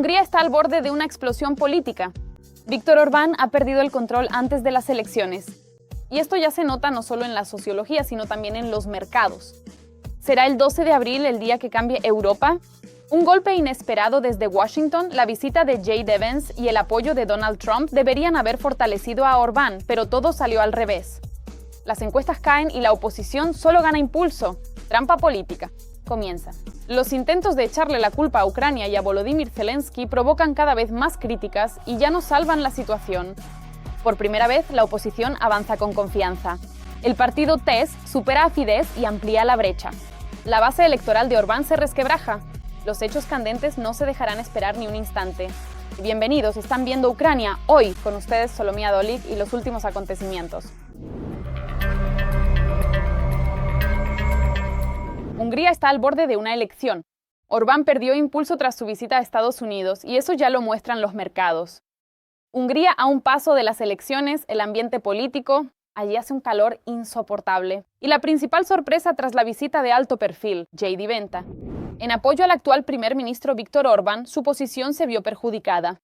Hungría está al borde de una explosión política. Viktor Orbán ha perdido el control antes de las elecciones. Y esto ya se nota no solo en la sociología, sino también en los mercados. ¿Será el 12 de abril el día que cambie Europa? Un golpe inesperado desde Washington, la visita de J.D. Vance y el apoyo de Donald Trump deberían haber fortalecido a Orbán, pero todo salió al revés. Las encuestas caen y la oposición solo gana impulso. Trampa política. Comienza. Los intentos de echarle la culpa a Ucrania y a Volodymyr Zelensky provocan cada vez más críticas y ya no salvan la situación. Por primera vez, la oposición avanza con confianza. El partido TES supera a Fidesz y amplía la brecha. La base electoral de Orbán se resquebraja. Los hechos candentes no se dejarán esperar ni un instante. Bienvenidos, están viendo Ucrania, hoy con ustedes Solomía Dolik y los últimos acontecimientos. Hungría está al borde de una elección. Orbán perdió impulso tras su visita a Estados Unidos y eso ya lo muestran los mercados. Hungría a un paso de las elecciones, el ambiente político, allí hace un calor insoportable. Y la principal sorpresa tras la visita de alto perfil, J.D. Vance. En apoyo al actual primer ministro Viktor Orbán, su posición se vio perjudicada.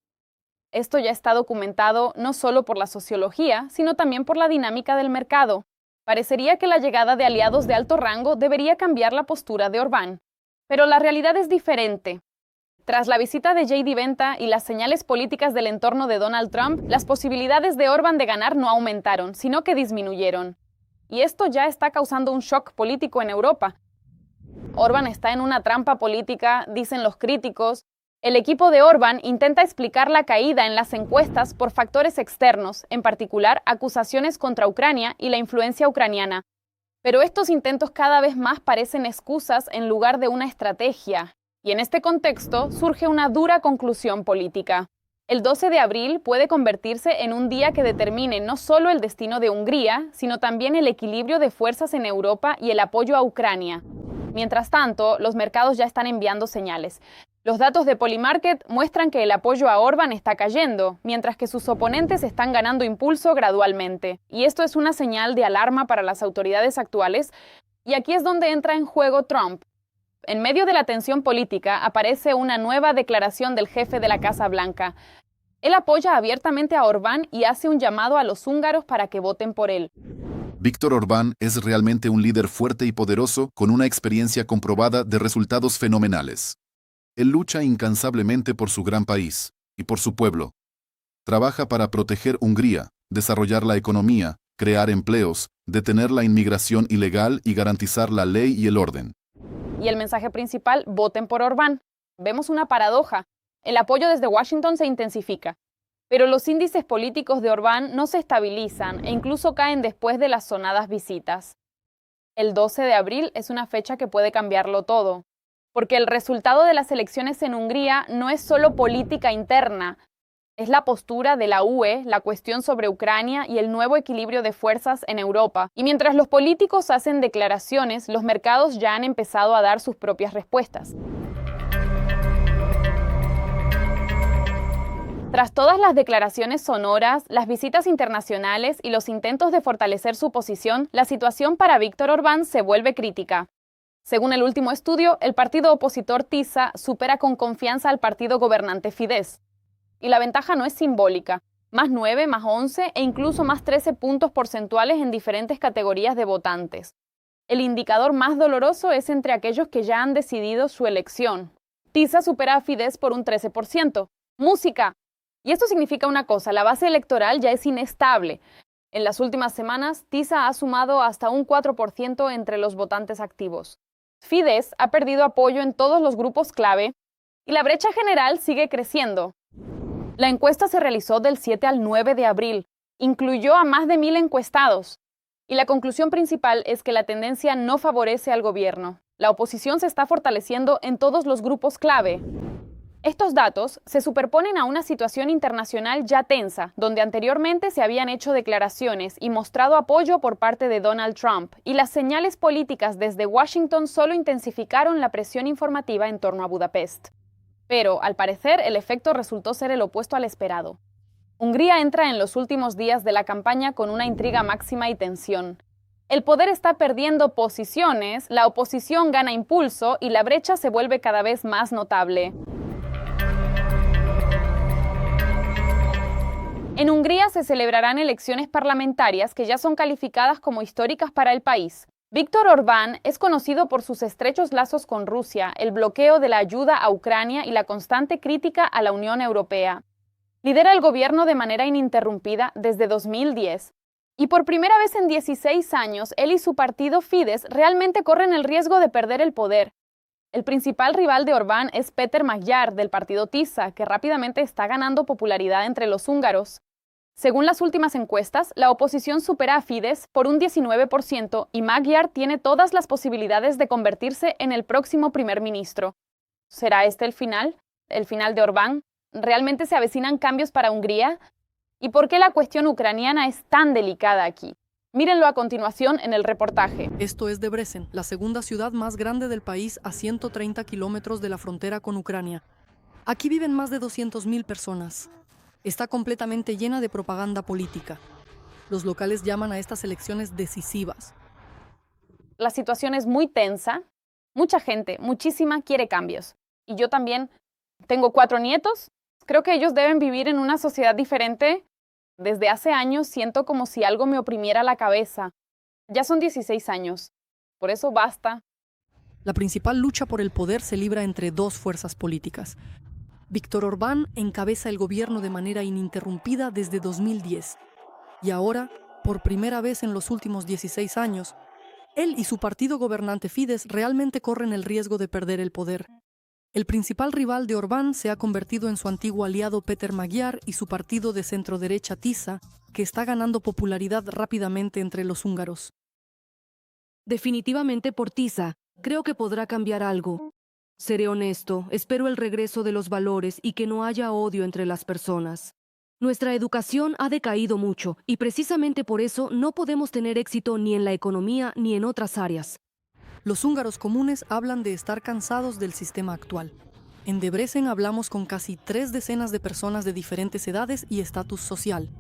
Esto ya está documentado no solo por la sociología, sino también por la dinámica del mercado. Parecería que la llegada de aliados de alto rango debería cambiar la postura de Orbán. Pero la realidad es diferente. Tras la visita de J.D. Vance y las señales políticas del entorno de Donald Trump, las posibilidades de Orbán de ganar no aumentaron, sino que disminuyeron. Y esto ya está causando un shock político en Europa. Orbán está en una trampa política, dicen los críticos. El equipo de Orbán intenta explicar la caída en las encuestas por factores externos, en particular acusaciones contra Ucrania y la influencia ucraniana. Pero estos intentos cada vez más parecen excusas en lugar de una estrategia. Y en este contexto surge una dura conclusión política. El 12 de abril puede convertirse en un día que determine no solo el destino de Hungría, sino también el equilibrio de fuerzas en Europa y el apoyo a Ucrania. Mientras tanto, los mercados ya están enviando señales. Los datos de Polymarket muestran que el apoyo a Orbán está cayendo, mientras que sus oponentes están ganando impulso gradualmente. Y esto es una señal de alarma para las autoridades actuales. Y aquí es donde entra en juego Trump. En medio de la tensión política aparece una nueva declaración del jefe de la Casa Blanca. Él apoya abiertamente a Orbán y hace un llamado a los húngaros para que voten por él. Viktor Orbán es realmente un líder fuerte y poderoso con una experiencia comprobada de resultados fenomenales. Él lucha incansablemente por su gran país y por su pueblo. Trabaja para proteger Hungría, desarrollar la economía, crear empleos, detener la inmigración ilegal y garantizar la ley y el orden. Y el mensaje principal, voten por Orbán. Vemos una paradoja. El apoyo desde Washington se intensifica. Pero los índices políticos de Orbán no se estabilizan e incluso caen después de las sonadas visitas. El 12 de abril es una fecha que puede cambiarlo todo, porque el resultado de las elecciones en Hungría no es solo política interna, es la postura de la UE, la cuestión sobre Ucrania y el nuevo equilibrio de fuerzas en Europa. Y mientras los políticos hacen declaraciones, los mercados ya han empezado a dar sus propias respuestas. Tras todas las declaraciones sonoras, las visitas internacionales y los intentos de fortalecer su posición, la situación para Viktor Orbán se vuelve crítica. Según el último estudio, el partido opositor TISA supera con confianza al partido gobernante Fidesz. Y la ventaja no es simbólica, más 9, más 11 e incluso más 13 puntos porcentuales en diferentes categorías de votantes. El indicador más doloroso es entre aquellos que ya han decidido su elección. TISA supera a Fidesz por un 13%. ¡Música! Y esto significa una cosa, la base electoral ya es inestable. En las últimas semanas, TISA ha sumado hasta un 4% entre los votantes activos. Fidesz ha perdido apoyo en todos los grupos clave y la brecha general sigue creciendo. La encuesta se realizó del 7 al 9 de abril, incluyó a más de 1,000 encuestados. Y la conclusión principal es que la tendencia no favorece al gobierno. La oposición se está fortaleciendo en todos los grupos clave. Estos datos se superponen a una situación internacional ya tensa, donde anteriormente se habían hecho declaraciones y mostrado apoyo por parte de Donald Trump, y las señales políticas desde Washington solo intensificaron la presión informativa en torno a Budapest. Pero, al parecer, el efecto resultó ser el opuesto al esperado. Hungría entra en los últimos días de la campaña con una intriga máxima y tensión. El poder está perdiendo posiciones, la oposición gana impulso y la brecha se vuelve cada vez más notable. En Hungría se celebrarán elecciones parlamentarias que ya son calificadas como históricas para el país. Víctor Orbán es conocido por sus estrechos lazos con Rusia, el bloqueo de la ayuda a Ucrania y la constante crítica a la Unión Europea. Lidera el gobierno de manera ininterrumpida desde 2010. Y por primera vez en 16 años, él y su partido Fidesz realmente corren el riesgo de perder el poder. El principal rival de Orbán es Péter Magyar, del partido TISA, que rápidamente está ganando popularidad entre los húngaros. Según las últimas encuestas, la oposición supera a Fidesz por un 19% y Magyar tiene todas las posibilidades de convertirse en el próximo primer ministro. ¿Será este el final? ¿El final de Orbán? ¿Realmente se avecinan cambios para Hungría? ¿Y por qué la cuestión ucraniana es tan delicada aquí? Mírenlo a continuación en el reportaje. Esto es Debrecen, la segunda ciudad más grande del país a 130 kilómetros de la frontera con Ucrania. Aquí viven más de 200.000 personas. Está completamente llena de propaganda política. Los locales llaman a estas elecciones decisivas. La situación es muy tensa. Mucha gente, muchísima, quiere cambios. Y yo también tengo 4 nietos. Creo que ellos deben vivir en una sociedad diferente. Desde hace años siento como si algo me oprimiera la cabeza. Ya son 16 años. Por eso basta. La principal lucha por el poder se libra entre dos fuerzas políticas. Víctor Orbán encabeza el gobierno de manera ininterrumpida desde 2010. Y ahora, por primera vez en los últimos 16 años, él y su partido gobernante Fidesz realmente corren el riesgo de perder el poder. El principal rival de Orbán se ha convertido en su antiguo aliado Péter Magyar y su partido de centroderecha TISA, que está ganando popularidad rápidamente entre los húngaros. Definitivamente por TISA, creo que podrá cambiar algo. Seré honesto, espero el regreso de los valores y que no haya odio entre las personas. Nuestra educación ha decaído mucho y precisamente por eso no podemos tener éxito ni en la economía ni en otras áreas. Los húngaros comunes hablan de estar cansados del sistema actual. En Debrecen hablamos con casi 3 decenas de personas de diferentes edades y estatus social.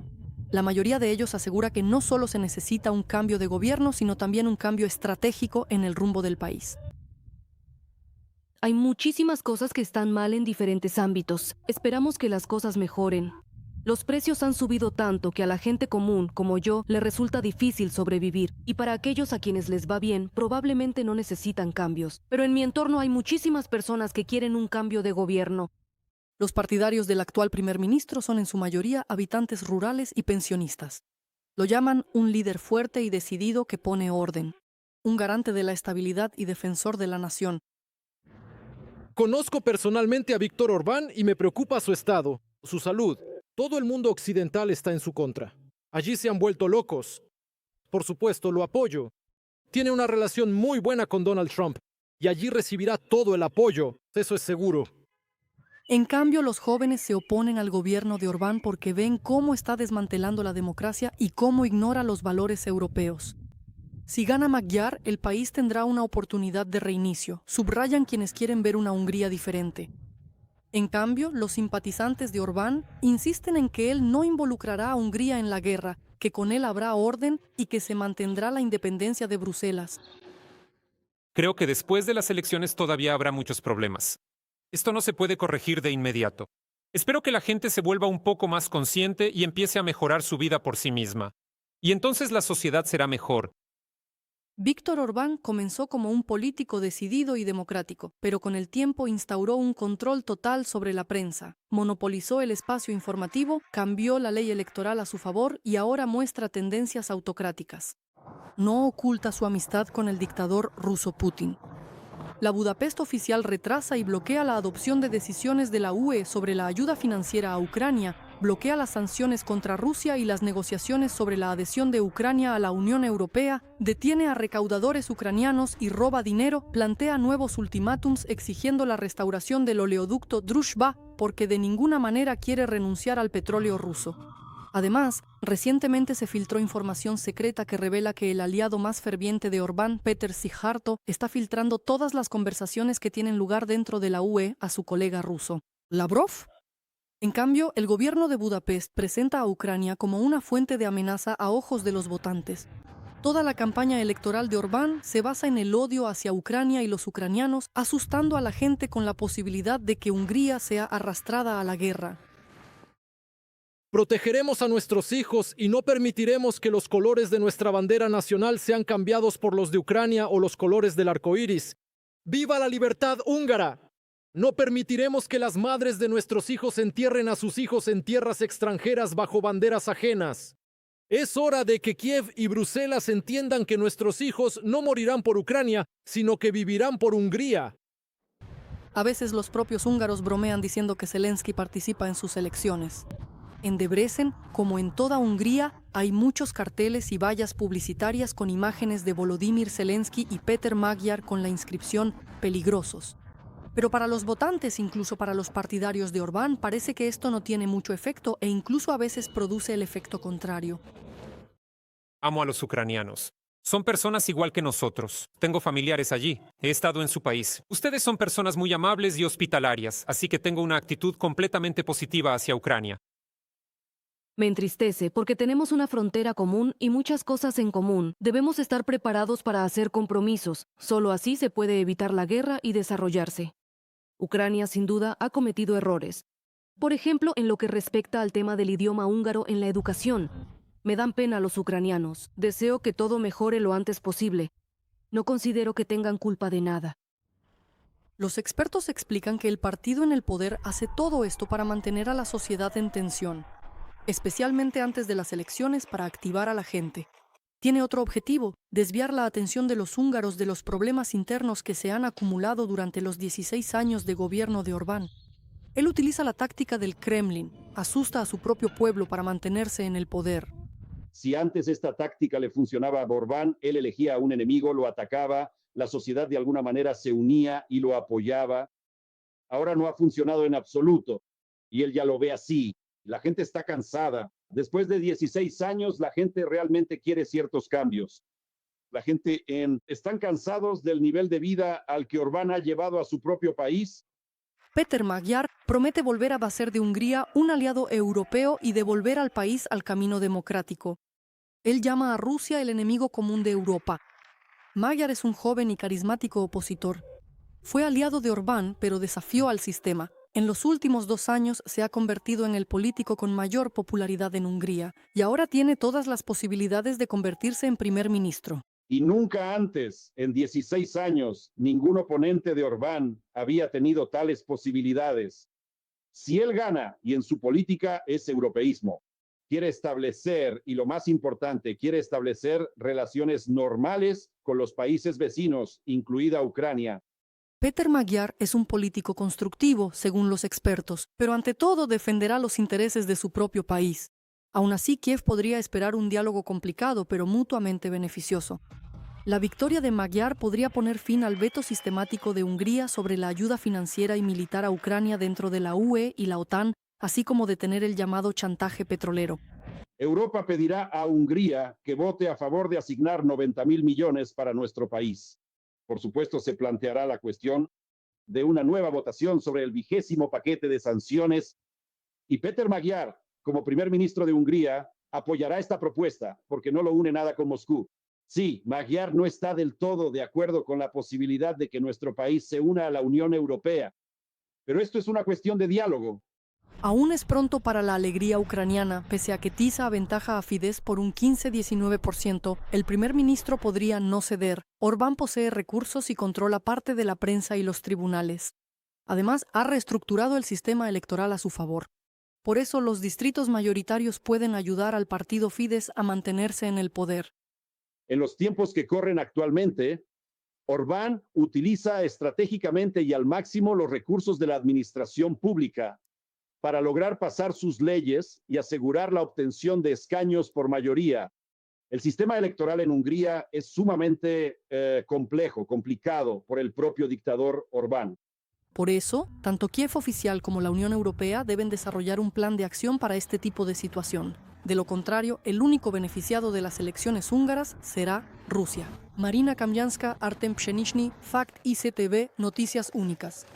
La mayoría de ellos asegura que no solo se necesita un cambio de gobierno, sino también un cambio estratégico en el rumbo del país. Hay muchísimas cosas que están mal en diferentes ámbitos. Esperamos que las cosas mejoren. Los precios han subido tanto que a la gente común, como yo, le resulta difícil sobrevivir. Y para aquellos a quienes les va bien, probablemente no necesitan cambios. Pero en mi entorno hay muchísimas personas que quieren un cambio de gobierno. Los partidarios del actual primer ministro son en su mayoría habitantes rurales y pensionistas. Lo llaman un líder fuerte y decidido que pone orden, un garante de la estabilidad y defensor de la nación. Conozco personalmente a Víctor Orbán y me preocupa su estado, su salud. Todo el mundo occidental está en su contra. Allí se han vuelto locos. Por supuesto, lo apoyo. Tiene una relación muy buena con Donald Trump y allí recibirá todo el apoyo, eso es seguro. En cambio, los jóvenes se oponen al gobierno de Orbán porque ven cómo está desmantelando la democracia y cómo ignora los valores europeos. Si gana Magyar, el país tendrá una oportunidad de reinicio, subrayan quienes quieren ver una Hungría diferente. En cambio, los simpatizantes de Orbán insisten en que él no involucrará a Hungría en la guerra, que con él habrá orden y que se mantendrá la independencia de Bruselas. Creo que después de las elecciones todavía habrá muchos problemas. Esto no se puede corregir de inmediato. Espero que la gente se vuelva un poco más consciente y empiece a mejorar su vida por sí misma. Y entonces la sociedad será mejor. Víctor Orbán comenzó como un político decidido y democrático, pero con el tiempo instauró un control total sobre la prensa, monopolizó el espacio informativo, cambió la ley electoral a su favor y ahora muestra tendencias autocráticas. No oculta su amistad con el dictador ruso Putin. La Budapest oficial retrasa y bloquea la adopción de decisiones de la UE sobre la ayuda financiera a Ucrania, bloquea las sanciones contra Rusia y las negociaciones sobre la adhesión de Ucrania a la Unión Europea, detiene a recaudadores ucranianos y roba dinero, plantea nuevos ultimátums exigiendo la restauración del oleoducto Druzhba porque de ninguna manera quiere renunciar al petróleo ruso. Además, recientemente se filtró información secreta que revela que el aliado más ferviente de Orbán, Péter Szijjártó, está filtrando todas las conversaciones que tienen lugar dentro de la UE a su colega ruso, Lavrov. En cambio, el gobierno de Budapest presenta a Ucrania como una fuente de amenaza a ojos de los votantes. Toda la campaña electoral de Orbán se basa en el odio hacia Ucrania y los ucranianos, asustando a la gente con la posibilidad de que Hungría sea arrastrada a la guerra. Protegeremos a nuestros hijos y no permitiremos que los colores de nuestra bandera nacional sean cambiados por los de Ucrania o los colores del arco iris. ¡Viva la libertad húngara! No permitiremos que las madres de nuestros hijos entierren a sus hijos en tierras extranjeras bajo banderas ajenas. Es hora de que Kiev y Bruselas entiendan que nuestros hijos no morirán por Ucrania, sino que vivirán por Hungría. A veces los propios húngaros bromean diciendo que Zelensky participa en sus elecciones. En Debrecen, como en toda Hungría, hay muchos carteles y vallas publicitarias con imágenes de Volodymyr Zelensky y Péter Magyar con la inscripción «Peligrosos». Pero para los votantes, incluso para los partidarios de Orbán, parece que esto no tiene mucho efecto e incluso a veces produce el efecto contrario. Amo a los ucranianos. Son personas igual que nosotros. Tengo familiares allí. He estado en su país. Ustedes son personas muy amables y hospitalarias, así que tengo una actitud completamente positiva hacia Ucrania. Me entristece porque tenemos una frontera común y muchas cosas en común. Debemos estar preparados para hacer compromisos. Solo así se puede evitar la guerra y desarrollarse. Ucrania, sin duda, ha cometido errores. Por ejemplo, en lo que respecta al tema del idioma húngaro en la educación. Me dan pena los ucranianos. Deseo que todo mejore lo antes posible. No considero que tengan culpa de nada. Los expertos explican que el partido en el poder hace todo esto para mantener a la sociedad en tensión, especialmente antes de las elecciones para activar a la gente. Tiene otro objetivo, desviar la atención de los húngaros de los problemas internos que se han acumulado durante los 16 años de gobierno de Orbán. Él utiliza la táctica del Kremlin, asusta a su propio pueblo para mantenerse en el poder. Si antes esta táctica le funcionaba a Orbán, él elegía a un enemigo, lo atacaba, la sociedad de alguna manera se unía y lo apoyaba. Ahora no ha funcionado en absoluto y él ya lo ve así. La gente está cansada. Después de 16 años, la gente realmente quiere ciertos cambios. La gente están cansados del nivel de vida al que Orbán ha llevado a su propio país. Péter Magyar promete volver a hacer de Hungría un aliado europeo y devolver al país al camino democrático. Él llama a Rusia el enemigo común de Europa. Magyar es un joven y carismático opositor. Fue aliado de Orbán, pero desafió al sistema. En los últimos 2 años se ha convertido en el político con mayor popularidad en Hungría y ahora tiene todas las posibilidades de convertirse en primer ministro. Y nunca antes, en 16 años, ningún oponente de Orbán había tenido tales posibilidades. Si él gana, y en su política es europeísmo, quiere establecer, y lo más importante, quiere establecer relaciones normales con los países vecinos, incluida Ucrania. Péter Magyar es un político constructivo, según los expertos, pero ante todo defenderá los intereses de su propio país. Aún así, Kiev podría esperar un diálogo complicado, pero mutuamente beneficioso. La victoria de Magyar podría poner fin al veto sistemático de Hungría sobre la ayuda financiera y militar a Ucrania dentro de la UE y la OTAN, así como detener el llamado chantaje petrolero. Europa pedirá a Hungría que vote a favor de asignar 90.000 millones para nuestro país. Por supuesto, se planteará la cuestión de una nueva votación sobre el 20º paquete de sanciones y Péter Magyar, como primer ministro de Hungría, apoyará esta propuesta porque no lo une nada con Moscú. Sí, Magyar no está del todo de acuerdo con la posibilidad de que nuestro país se una a la Unión Europea, pero esto es una cuestión de diálogo. Aún es pronto para la alegría ucraniana, pese a que Tisa aventaja a Fidesz por un 15-19%, el primer ministro podría no ceder. Orbán posee recursos y controla parte de la prensa y los tribunales. Además, ha reestructurado el sistema electoral a su favor. Por eso, los distritos mayoritarios pueden ayudar al partido Fidesz a mantenerse en el poder. En los tiempos que corren actualmente, Orbán utiliza estratégicamente y al máximo los recursos de la administración pública para lograr pasar sus leyes y asegurar la obtención de escaños por mayoría. El sistema electoral en Hungría es sumamente complicado por el propio dictador Orbán. Por eso, tanto Kiev oficial como la Unión Europea deben desarrollar un plan de acción para este tipo de situación. De lo contrario, el único beneficiado de las elecciones húngaras será Rusia. Marina Kamyanska, Artem Pshenichny, Fact ICTV, Noticias Únicas.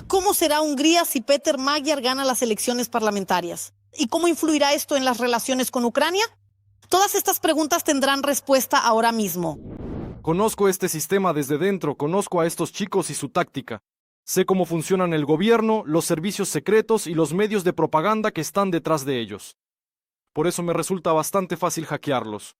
¿Cómo será Hungría si Péter Magyar gana las elecciones parlamentarias? ¿Y cómo influirá esto en las relaciones con Ucrania? Todas estas preguntas tendrán respuesta ahora mismo. Conozco este sistema desde dentro, conozco a estos chicos y su táctica. Sé cómo funcionan el gobierno, los servicios secretos y los medios de propaganda que están detrás de ellos. Por eso me resulta bastante fácil hackearlos.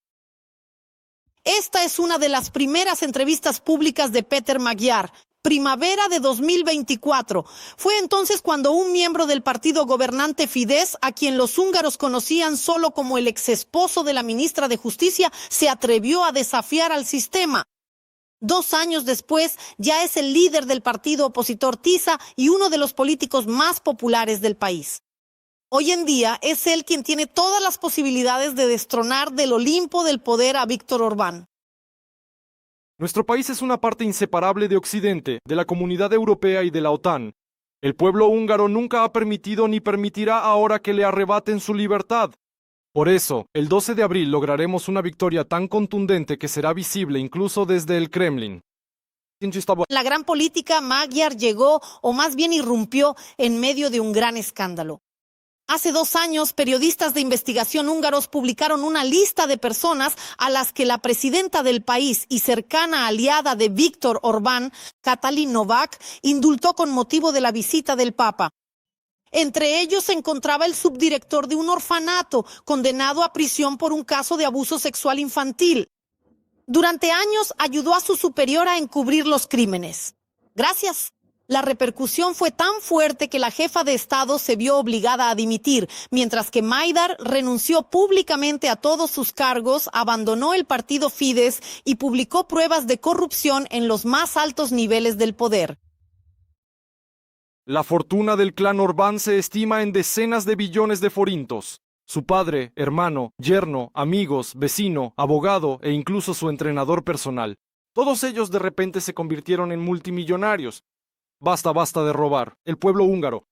Esta es una de las primeras entrevistas públicas de Peter Magyar, primavera de 2024. Fue entonces cuando un miembro del partido gobernante Fidesz, a quien los húngaros conocían solo como el exesposo de la ministra de Justicia, se atrevió a desafiar al sistema. 2 años después, ya es el líder del partido opositor TISA y uno de los políticos más populares del país. Hoy en día es él quien tiene todas las posibilidades de destronar del Olimpo del poder a Viktor Orbán. Nuestro país es una parte inseparable de Occidente, de la Comunidad Europea y de la OTAN. El pueblo húngaro nunca ha permitido ni permitirá ahora que le arrebaten su libertad. Por eso, el 12 de abril lograremos una victoria tan contundente que será visible incluso desde el Kremlin. La gran política Magyar llegó, o más bien irrumpió, en medio de un gran escándalo. Hace 2 años, periodistas de investigación húngaros publicaron una lista de personas a las que la presidenta del país y cercana aliada de Viktor Orbán, Katalin Novák, indultó con motivo de la visita del Papa. Entre ellos se encontraba el subdirector de un orfanato, condenado a prisión por un caso de abuso sexual infantil. Durante años ayudó a su superior a encubrir los crímenes. Gracias. La repercusión fue tan fuerte que la jefa de Estado se vio obligada a dimitir, mientras que Magyar renunció públicamente a todos sus cargos, abandonó el partido Fidesz y publicó pruebas de corrupción en los más altos niveles del poder. La fortuna del clan Orbán se estima en decenas de billones de forintos. Su padre, hermano, yerno, amigos, vecino, abogado e incluso su entrenador personal. Todos ellos de repente se convirtieron en multimillonarios. Basta de robar. El pueblo húngaro.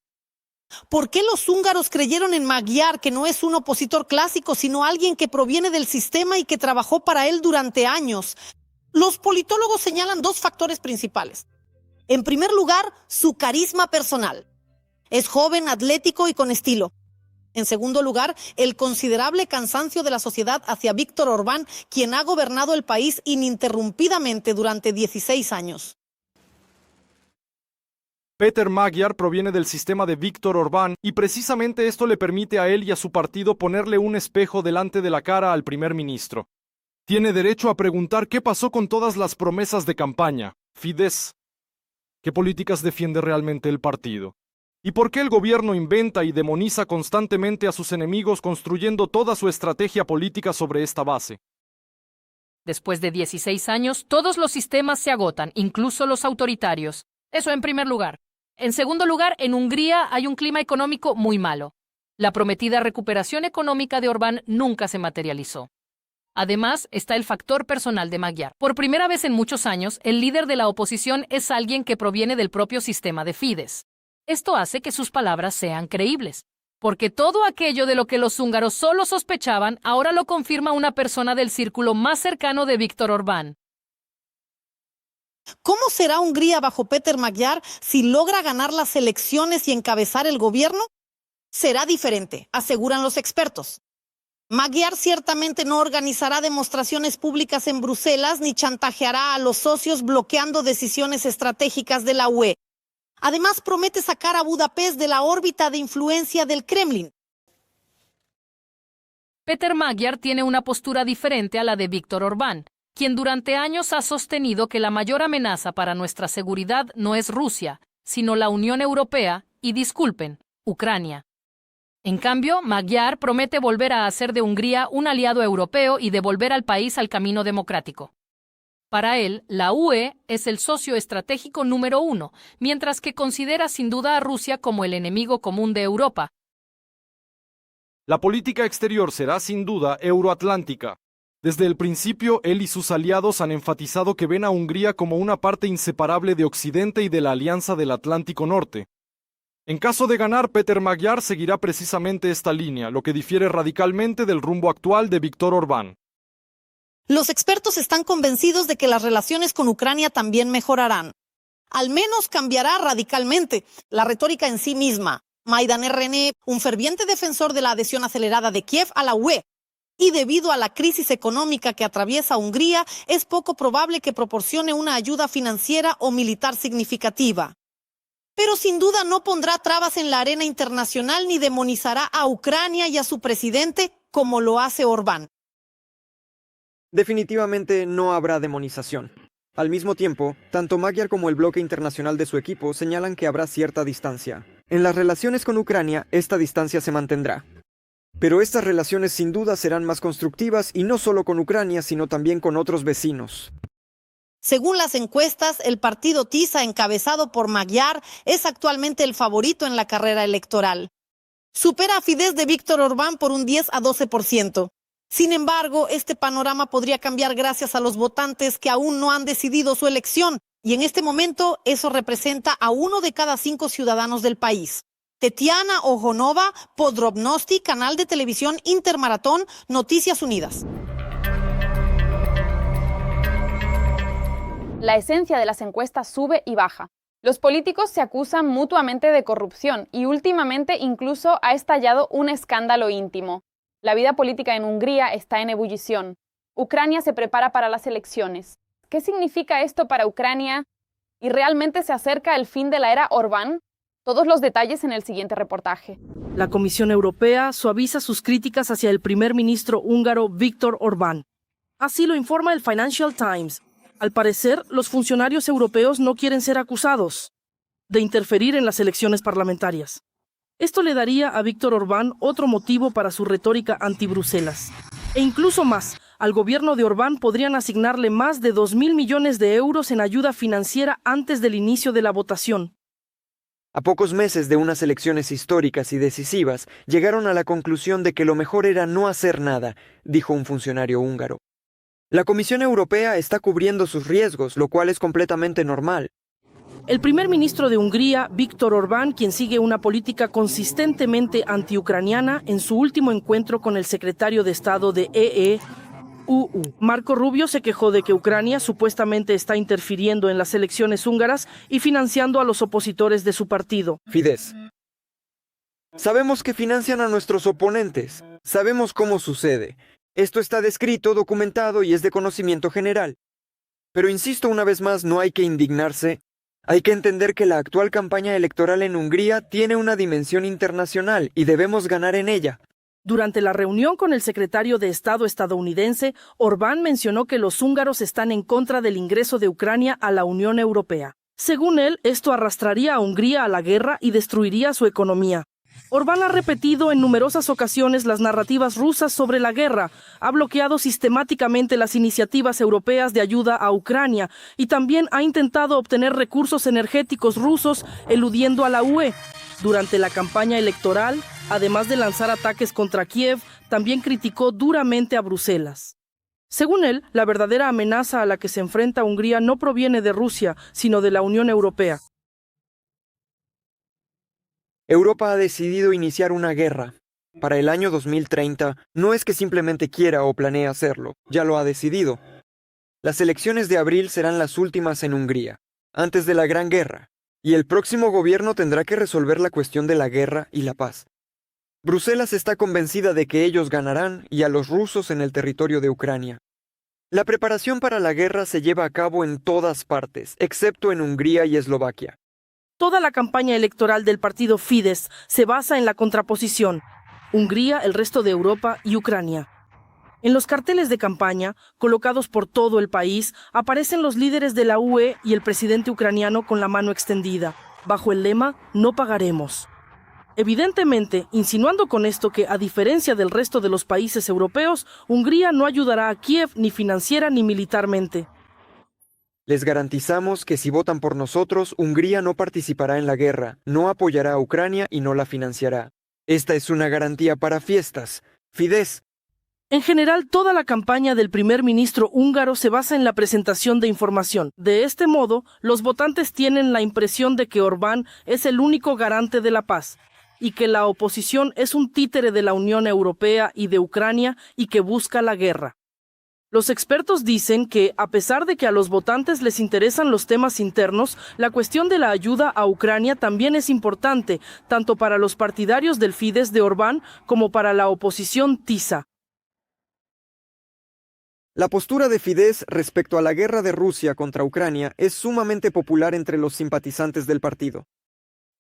¿Por qué los húngaros creyeron en Magyar, que no es un opositor clásico, sino alguien que proviene del sistema y que trabajó para él durante años? Los politólogos señalan 2 factores principales. En primer lugar, su carisma personal. Es joven, atlético y con estilo. En segundo lugar, el considerable cansancio de la sociedad hacia Viktor Orbán, quien ha gobernado el país ininterrumpidamente durante 16 años. Peter Magyar proviene del sistema de Viktor Orbán y precisamente esto le permite a él y a su partido ponerle un espejo delante de la cara al primer ministro. Tiene derecho a preguntar qué pasó con todas las promesas de campaña. Fidesz. ¿Qué políticas defiende realmente el partido? ¿Y por qué el gobierno inventa y demoniza constantemente a sus enemigos construyendo toda su estrategia política sobre esta base? Después de 16 años, todos los sistemas se agotan, incluso los autoritarios. Eso en primer lugar. En segundo lugar, en Hungría hay un clima económico muy malo. La prometida recuperación económica de Orbán nunca se materializó. Además, está el factor personal de Magyar. Por primera vez en muchos años, el líder de la oposición es alguien que proviene del propio sistema de Fidesz. Esto hace que sus palabras sean creíbles, porque todo aquello de lo que los húngaros solo sospechaban, ahora lo confirma una persona del círculo más cercano de Viktor Orbán. ¿Cómo será Hungría bajo Peter Magyar si logra ganar las elecciones y encabezar el gobierno? Será diferente, aseguran los expertos. Magyar ciertamente no organizará demostraciones públicas en Bruselas ni chantajeará a los socios bloqueando decisiones estratégicas de la UE. Además, promete sacar a Budapest de la órbita de influencia del Kremlin. Peter Magyar tiene una postura diferente a la de Viktor Orbán, quien durante años ha sostenido que la mayor amenaza para nuestra seguridad no es Rusia, sino la Unión Europea y, disculpen, Ucrania. En cambio, Magyar promete volver a hacer de Hungría un aliado europeo y devolver al país al camino democrático. Para él, la UE es el socio estratégico número 1, mientras que considera sin duda a Rusia como el enemigo común de Europa. La política exterior será sin duda euroatlántica. Desde el principio, él y sus aliados han enfatizado que ven a Hungría como una parte inseparable de Occidente y de la Alianza del Atlántico Norte. En caso de ganar, Peter Magyar seguirá precisamente esta línea, lo que difiere radicalmente del rumbo actual de Viktor Orbán. Los expertos están convencidos de que las relaciones con Ucrania también mejorarán. Al menos cambiará radicalmente la retórica en sí misma. Maidan RN, un ferviente defensor de la adhesión acelerada de Kiev a la UE. Y debido a la crisis económica que atraviesa Hungría, es poco probable que proporcione una ayuda financiera o militar significativa. pero sin duda no pondrá trabas en la arena internacional ni demonizará a Ucrania y a su presidente como lo hace Orbán. Definitivamente no habrá demonización. Al mismo tiempo, tanto Magyar como el bloque internacional de su equipo señalan que habrá cierta distancia. En las relaciones con Ucrania, esta distancia se mantendrá. Pero estas relaciones sin duda serán más constructivas y no solo con Ucrania, sino también con otros vecinos. Según las encuestas, el partido TISA, encabezado por Magyar, es actualmente el favorito en la carrera electoral. Supera a Fidesz de Víctor Orbán por un 10 a 12%. Sin embargo, este panorama podría cambiar gracias a los votantes que aún no han decidido su elección, y en este momento eso representa a 1 de cada 5 ciudadanos del país. Tetiana Ojonova, Podrobnosti, canal de televisión Intermaratón, Noticias Unidas. La esencia de las encuestas sube y baja. Los políticos se acusan mutuamente de corrupción y últimamente incluso ha estallado un escándalo íntimo. La vida política en Hungría está en ebullición. Ucrania se prepara para las elecciones. ¿Qué significa esto para Ucrania? ¿Y realmente se acerca el fin de la era Orbán? Todos los detalles en el siguiente reportaje. La Comisión Europea suaviza sus críticas hacia el primer ministro húngaro Viktor Orbán. Así lo informa el Financial Times. Al parecer, los funcionarios europeos no quieren ser acusados de interferir en las elecciones parlamentarias. Esto le daría a Viktor Orbán otro motivo para su retórica anti-Bruselas. E incluso más, al gobierno de Orbán podrían asignarle más de 2.000 millones de euros en ayuda financiera antes del inicio de la votación. A pocos meses de unas elecciones históricas y decisivas, llegaron a la conclusión de que lo mejor era no hacer nada, dijo un funcionario húngaro. La Comisión Europea está cubriendo sus riesgos, lo cual es completamente normal. El primer ministro de Hungría, Viktor Orbán, quien sigue una política consistentemente antiucraniana, en su último encuentro con el secretario de Estado de EU, Marco Rubio, se quejó de que Ucrania supuestamente está interfiriendo en las elecciones húngaras y financiando a los opositores de su partido. Fidesz. Sabemos que financian a nuestros oponentes. Sabemos cómo sucede. Esto está descrito, documentado y es de conocimiento general. Pero insisto una vez más, no hay que indignarse. Hay que entender que la actual campaña electoral en Hungría tiene una dimensión internacional y debemos ganar en ella. Durante la reunión con el secretario de Estado estadounidense, Orbán mencionó que los húngaros están en contra del ingreso de Ucrania a la Unión Europea. Según él, esto arrastraría a Hungría a la guerra y destruiría su economía. Orbán ha repetido en numerosas ocasiones las narrativas rusas sobre la guerra, ha bloqueado sistemáticamente las iniciativas europeas de ayuda a Ucrania y también ha intentado obtener recursos energéticos rusos eludiendo a la UE. Durante la campaña electoral, además de lanzar ataques contra Kiev, también criticó duramente a Bruselas. Según él, la verdadera amenaza a la que se enfrenta Hungría no proviene de Rusia, sino de la Unión Europea. Europa ha decidido iniciar una guerra. Para el año 2030, no es que simplemente quiera o planee hacerlo, ya lo ha decidido. Las elecciones de abril serán las últimas en Hungría, antes de la Gran Guerra, y el próximo gobierno tendrá que resolver la cuestión de la guerra y la paz. Bruselas está convencida de que ellos ganarán y a los rusos en el territorio de Ucrania. La preparación para la guerra se lleva a cabo en todas partes, excepto en Hungría y Eslovaquia. Toda la campaña electoral del partido Fidesz se basa en la contraposición: Hungría, el resto de Europa y Ucrania. En los carteles de campaña, colocados por todo el país, aparecen los líderes de la UE y el presidente ucraniano con la mano extendida, bajo el lema "No pagaremos". Evidentemente, insinuando con esto que, a diferencia del resto de los países europeos, Hungría no ayudará a Kiev ni financiera ni militarmente. Les garantizamos que si votan por nosotros, Hungría no participará en la guerra, no apoyará a Ucrania y no la financiará. Esta es una garantía para fiestas. Fidesz. En general, toda la campaña del primer ministro húngaro se basa en la presentación de información. De este modo, los votantes tienen la impresión de que Orbán es el único garante de la paz y que la oposición es un títere de la Unión Europea y de Ucrania y que busca la guerra. Los expertos dicen que, a pesar de que a los votantes les interesan los temas internos, la cuestión de la ayuda a Ucrania también es importante, tanto para los partidarios del Fidesz de Orbán como para la oposición TISA. La postura de Fidesz respecto a la guerra de Rusia contra Ucrania es sumamente popular entre los simpatizantes del partido.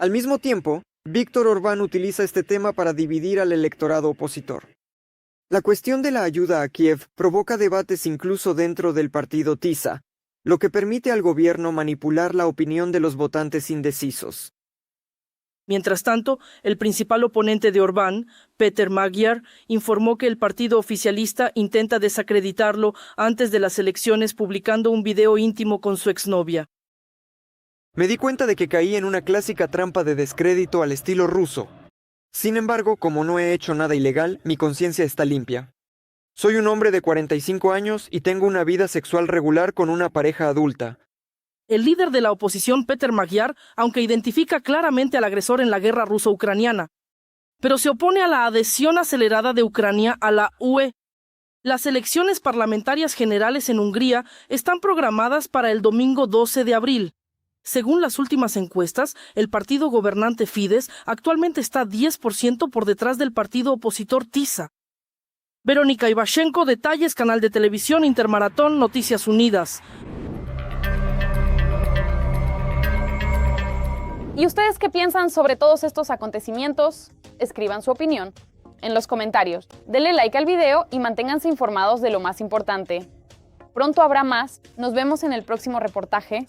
Al mismo tiempo, Viktor Orbán utiliza este tema para dividir al electorado opositor. La cuestión de la ayuda a Kiev provoca debates incluso dentro del partido TISA, lo que permite al gobierno manipular la opinión de los votantes indecisos. Mientras tanto, el principal oponente de Orbán, Péter Magyar, informó que el partido oficialista intenta desacreditarlo antes de las elecciones publicando un video íntimo con su exnovia. Me di cuenta de que caí en una clásica trampa de descrédito al estilo ruso. Sin embargo, como no he hecho nada ilegal, mi conciencia está limpia. Soy un hombre de 45 años y tengo una vida sexual regular con una pareja adulta. El líder de la oposición, Péter Magyar, aunque identifica claramente al agresor en la guerra ruso-ucraniana, pero se opone a la adhesión acelerada de Ucrania a la UE. Las elecciones parlamentarias generales en Hungría están programadas para el domingo 12 de abril. Según las últimas encuestas, el partido gobernante Fidesz actualmente está 10% por detrás del partido opositor TISA. Verónica Ivashenko, detalles, canal de televisión Intermaratón, Noticias Unidas. ¿Y ustedes qué piensan sobre todos estos acontecimientos? Escriban su opinión en los comentarios. Denle like al video y manténganse informados de lo más importante. Pronto habrá más. Nos vemos en el próximo reportaje.